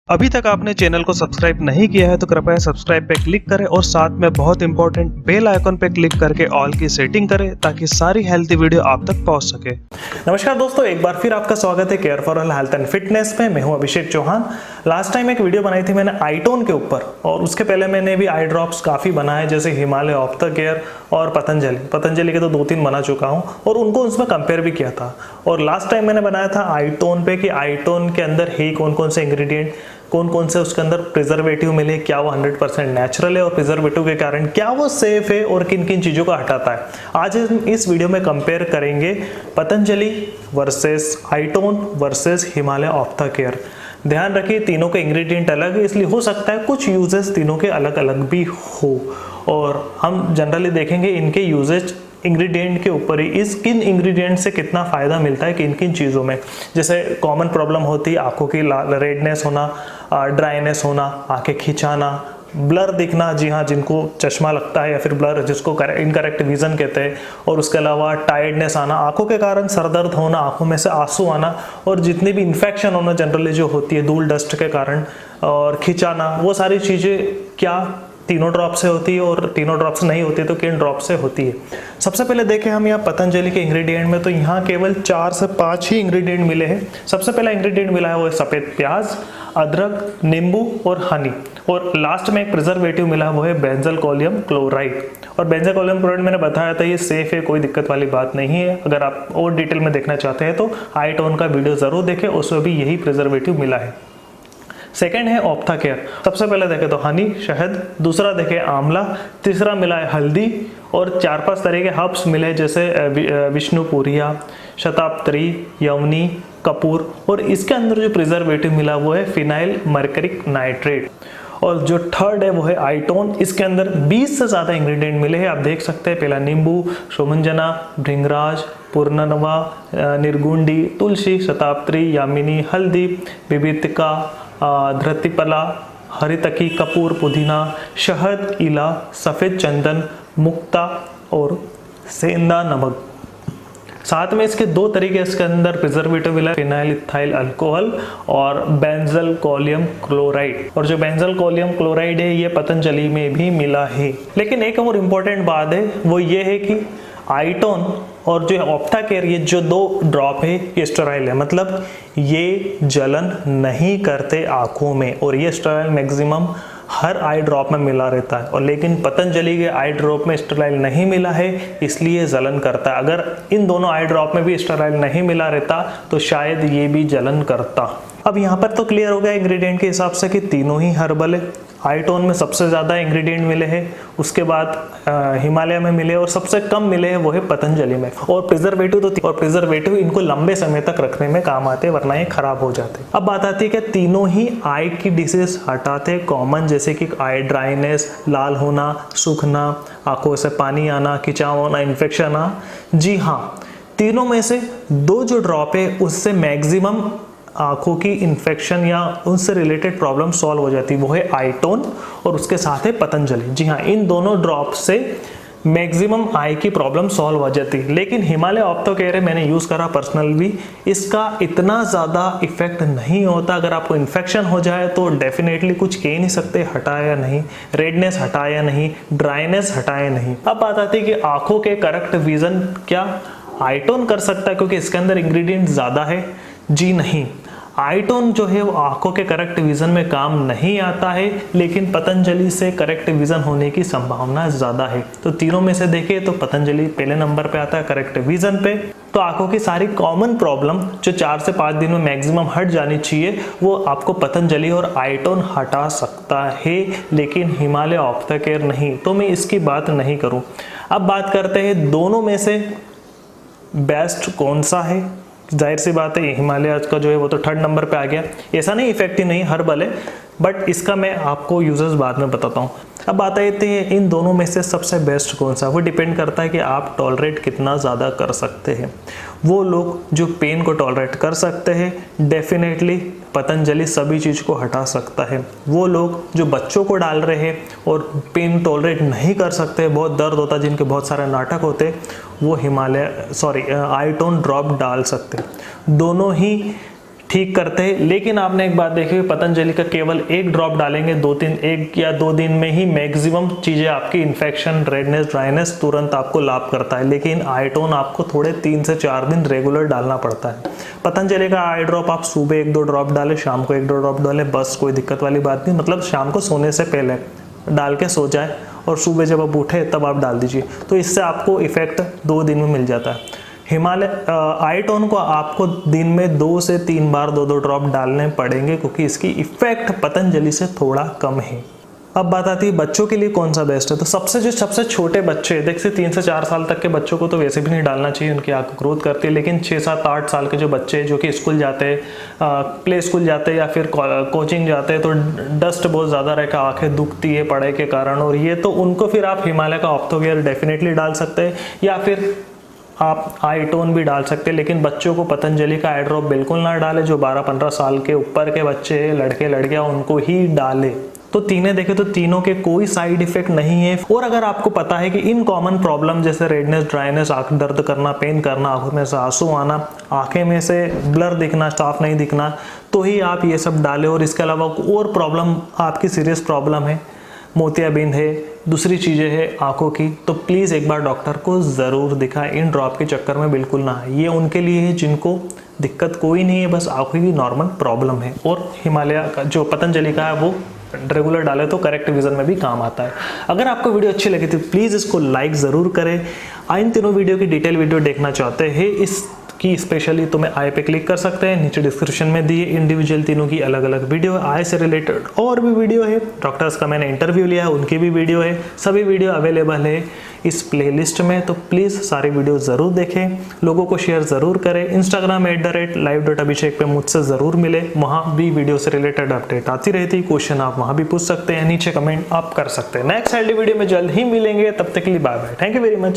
अभी तक आपने चैनल को सब्सक्राइब नहीं किया है तो कृपया सब्सक्राइब पे क्लिक करें और साथ में बहुत इंपॉर्टेंट बेल आइकन पे क्लिक करके ऑल की सेटिंग करें ताकि सारी हेल्थी वीडियो आप तक पहुंच सके। नमस्कार दोस्तों, एक बार फिर आपका स्वागत है care for all health and fitness में। मैं हूं अभिषेक चौहान। लास्ट टाइम एक वीडियो बनाई थी मैंने आईटोन के ऊपर, और उसके पहले मैंने भी आई ड्रॉप्स काफ़ी बनाए, जैसे हिमालय ऑप्था केयर और पतंजलि के तो 2-3 बना चुका हूं और उनको उसमें कंपेयर भी किया था। और लास्ट टाइम मैंने बनाया था आईटोन पे कि आईटोन के अंदर है कौन कौन से इंग्रेडिएंट, कौन कौन से उसके अंदर प्रिजर्वेटिव मिले, क्या वो 100% नेचुरल है और प्रिजर्वेटिव के कारण क्या वो सेफ है और किन किन चीज़ों को हटाता है। आज हम इस वीडियो में कंपेयर करेंगे Patanjali versus Itone versus Himalaya Ophthacare. ध्यान रखिए, तीनों के इंग्रेडिएंट अलग है, इसलिए हो सकता है कुछ यूजेस तीनों के अलग अलग भी हो, और हम जनरली देखेंगे इनके यूजेज इंग्रेडिएंट के ऊपर ही, इस किन इंग्रेडिएंट से कितना फ़ायदा मिलता है किन किन चीज़ों में। जैसे कॉमन प्रॉब्लम होती है आँखों की रेडनेस होना, ड्राइनेस होना, आंखें खिंचाना, ब्लर दिखना, जी हाँ, जिनको चश्मा लगता है या फिर ब्लर जिसको इनकरेक्ट विजन कहते हैं, और उसके अलावा टायर्डनेस आना, आंखों के कारण सर दर्द होना, आंखों में से आंसू आना, और जितनी भी इन्फेक्शन होना जनरली जो होती है धूल डस्ट के कारण, और खिंचाना, वो सारी चीज़ें क्या तीनों ड्रॉप से होती है, और तीनों ड्रॉप से नहीं होती तो किन ड्रॉप से होती है। सबसे पहले देखें हम यहाँ पतंजलि के इंग्रेडिएंट में, तो यहाँ केवल 4 से 5 ही इंग्रेडिएंट मिले हैं। सबसे पहला इंग्रेडिएंट मिला है वो है सफ़ेद प्याज, अदरक, नींबू और हनी, और लास्ट में एक प्रिजर्वेटिव मिला वो है बेंजोइलियम क्लोराइड। और बेंजोइलियम क्लोराइड मैंने बताया था ये सेफ है, कोई दिक्कत वाली बात नहीं है। अगर आप और डिटेल में देखना चाहते हैं तो आईटोन का वीडियो ज़रूर देखें, उसमें भी यही प्रिजर्वेटिव मिला है। सेकेंड है ऑप्था केयर। सबसे पहले देखें तो हनी, शहद, दूसरा देखें आंवला, तीसरा मिला है हल्दी, और 4-5 तरह के हर्ब्स मिले जैसे विष्णुपुरिया, शताब्दी, यवनी, कपूर, और इसके अंदर जो प्रिजर्वेटिव मिला वो है फिनाइल मर्करिक नाइट्रेट। और जो थर्ड है वो है आईटोन, इसके अंदर 20 से ज़्यादा इंग्रेडिएंट मिले हैं। आप देख सकते हैं, पहला नींबू, सोमंजना, भृंगराज, पूर्णनवा, निर्गुंडी, तुलसी, शताब्दी, यामिनी, हल्दी, बिबितिका, धृतिपला, हरितकी, कपूर, पुदीना, शहद, इला, सफ़ेद चंदन, मुक्ता और सेंधा नमक। साथ में इसके 2 तरीके इसके अंदर प्रिजर्वेटिव मिला, फिनाइल इथाइल अल्कोहल और बेंजोइलियम क्लोराइड। और जो बेंजोइलियम क्लोराइड है ये पतंजलि में भी मिला है। लेकिन एक और इम्पोर्टेंट बात है वो ये है कि आईटोन और जो ऑप्था केयर, ये जो 2 ड्रॉप है ये स्टेराइल है, मतलब ये जलन नहीं करते आँखों में, और ये स्टेराइल मैक्सिमम हर आई ड्रॉप में मिला रहता है। और लेकिन पतंजलि के आई ड्रॉप में स्टेराइल नहीं मिला है, इसलिए जलन करता है। अगर इन दोनों आई ड्रॉप में भी स्टेराइल नहीं मिला रहता तो शायद ये भी जलन करता। अब यहाँ पर तो क्लियर हो गया इंग्रेडिएंट के हिसाब से कि तीनों ही हर्बल है। आईटोन में सबसे ज़्यादा इंग्रेडिएंट मिले हैं, उसके बाद हिमालय में मिले, और सबसे कम मिले हैं वो है पतंजलि में। और प्रिजर्वेटिव इनको लंबे समय तक रखने में काम आते हैं, वरना ये खराब हो जाते हैं। अब बात आती है कि तीनों ही आई की डिसीज हटाते हैं कॉमन, जैसे कि आई ड्राइनेस, लाल होना, सूखना, आंखों से पानी आना, खिंचाव होना, इन्फेक्शन आना। जी हाँ, तीनों में से 2 जो ड्रॉप है उससे मैक्सिमम आंखों की इन्फेक्शन या उनसे रिलेटेड प्रॉब्लम सॉल्व हो जाती है, वो है आईटोन और उसके साथ है पतंजलि। जी हाँ, इन दोनों ड्रॉप से मैक्सिमम आई की प्रॉब्लम सॉल्व हो जाती है। लेकिन हिमालय ऑप्था केयर मैंने यूज़ करा पर्सनल भी, इसका इतना ज़्यादा इफेक्ट नहीं होता। अगर आपको इन्फेक्शन हो जाए तो डेफिनेटली कुछ कह नहीं सकते हटाया या नहीं, रेडनेस हटाया नहीं, ड्राइनेस हटाया नहीं। अब बात आती है कि आंखों के करेक्ट विजन क्या आईटोन कर सकता है क्योंकि इसके अंदर इंग्रेडिएंट ज़्यादा है? जी नहीं, आईटोन जो है वो आंखों के करेक्ट विजन में काम नहीं आता है, लेकिन पतंजलि से करेक्ट विजन होने की संभावना ज़्यादा है। तो तीनों में से देखें तो पतंजलि पहले नंबर पे आता है करेक्ट विजन पे। तो आंखों की सारी कॉमन प्रॉब्लम जो 4 से 5 दिन में मैक्सिमम हट जानी चाहिए, वो आपको पतंजलि और आईटोन हटा सकता है, लेकिन हिमालय ऑप्था केयर नहीं। तो मैं इसकी बात नहीं करूँ। अब बात करते हैं दोनों में से बेस्ट कौन सा है। जाहिर सी बात है हिमालय का जो है वो तो 3rd नंबर पे आ गया। ऐसा नहीं इफेक्टिव नहीं, हर्बल है, बट इसका मैं आपको यूजेस बाद में बताता हूँ। अब बात आती है इन दोनों में से सबसे बेस्ट कौन सा, वो डिपेंड करता है कि आप टॉलरेट कितना ज़्यादा कर सकते हैं। वो लोग जो पेन को टॉलरेट कर सकते हैं, डेफिनेटली पतंजलि सभी चीज़ को हटा सकता है। वो लोग जो बच्चों को डाल रहे हैं और पेन टॉलरेट नहीं कर सकते, बहुत दर्द होता है, जिनके बहुत सारे नाटक होते, वो आईटोन ड्रॉप डाल सकते हैं। दोनों ही ठीक करते हैं। लेकिन आपने एक बात देखी, पतंजलि का केवल एक ड्रॉप डालेंगे 1 या 2 दिन में ही मैक्सिमम चीज़ें आपकी इन्फेक्शन, रेडनेस, ड्राइनेस तुरंत आपको लाभ करता है। लेकिन आईटोन आपको थोड़े 3 से 4 दिन रेगुलर डालना पड़ता है। पतंजलि का आई ड्रॉप आप सुबह 1-2 ड्रॉप डालें, शाम को 1-2 ड्रॉप डालें, बस कोई दिक्कत वाली बात नहीं। मतलब शाम को सोने से पहले डाल के सो जाए और सुबह जब आप उठे तब आप डाल दीजिए, तो इससे आपको इफेक्ट 2 दिन में मिल जाता है। हिमालय आईटोन को आपको दिन में 2 से 3 बार 2-2 ड्रॉप डालने पड़ेंगे, क्योंकि इसकी इफेक्ट पतंजलि से थोड़ा कम है। अब बात आती है बच्चों के लिए कौन सा बेस्ट है। तो सबसे छोटे बच्चे, देखिए 3 से 4 साल तक के बच्चों को तो वैसे भी नहीं डालना चाहिए, उनकी आंख ग्रोथ करती है। लेकिन 6, 7, 8 साल के जो बच्चे जो कि स्कूल जाते हैं, प्ले स्कूल जाते हैं या फिर कोचिंग जाते हैं, तो डस्ट बहुत ज़्यादा रहकर आंखें दुखती है पढ़ाई के कारण, और ये तो उनको फिर आप हिमालय का ऑप्थो केयर डेफिनेटली डाल सकते हैं, या फिर आप आईटोन भी डाल सकते हैं। लेकिन बच्चों को पतंजलि का आई ड्रॉप बिल्कुल ना डालें। जो 12-15 साल के ऊपर के बच्चे हैं, लड़के लड़कियां, उनको ही डालें। तो तीनों देखें तो तीनों के कोई साइड इफेक्ट नहीं है। और अगर आपको पता है कि इन कॉमन प्रॉब्लम जैसे रेडनेस, ड्राइनेस, आंख दर्द करना, पेन करना, आंखों में से आंसू आना, आंखें में से ब्लर दिखना, साफ नहीं दिखना, तो ही आप ये सब डालें। और इसके अलावा और प्रॉब्लम, आपकी सीरियस प्रॉब्लम है, मोतियाबिंद है, दूसरी चीज़ें हैं आंखों की, तो प्लीज़ एक बार डॉक्टर को ज़रूर दिखाएं। इन ड्रॉप के चक्कर में बिल्कुल ना आए। ये उनके लिए है जिनको दिक्कत कोई नहीं है, बस आंखों की नॉर्मल प्रॉब्लम है। और हिमालय का जो पतंजलि का है वो रेगुलर डाले तो करेक्ट विजन में भी काम आता है। अगर आपको वीडियो अच्छी लगी तो प्लीज़ इसको लाइक ज़रूर करें। इन तीनों वीडियो की डिटेल वीडियो देखना चाहते हैं इसकी स्पेशली, तो मैं आई पे क्लिक कर सकते हैं। नीचे डिस्क्रिप्शन में दिए इंडिविजुअल तीनों की अलग अलग वीडियो है। आई से रिलेटेड और भी वीडियो है, डॉक्टर्स का मैंने इंटरव्यू लिया है उनकी भी वीडियो है। सभी वीडियो अवेलेबल है इस प्लेलिस्ट में, तो प्लीज़ सारी वीडियो ज़रूर देखें, लोगों को शेयर ज़रूर करें। इंस्टाग्राम @live.abhishek पे मुझसे ज़रूर मिले, वहाँ भी वीडियो से रिलेटेड अपडेट आती रहती। क्वेश्चन आप वहाँ भी पूछ सकते हैं, नीचे कमेंट आप कर सकते हैं। नेक्स्ट हेल्दी वीडियो में जल्द ही मिलेंगे, तब तक के लिए bye bye. Thank you very much.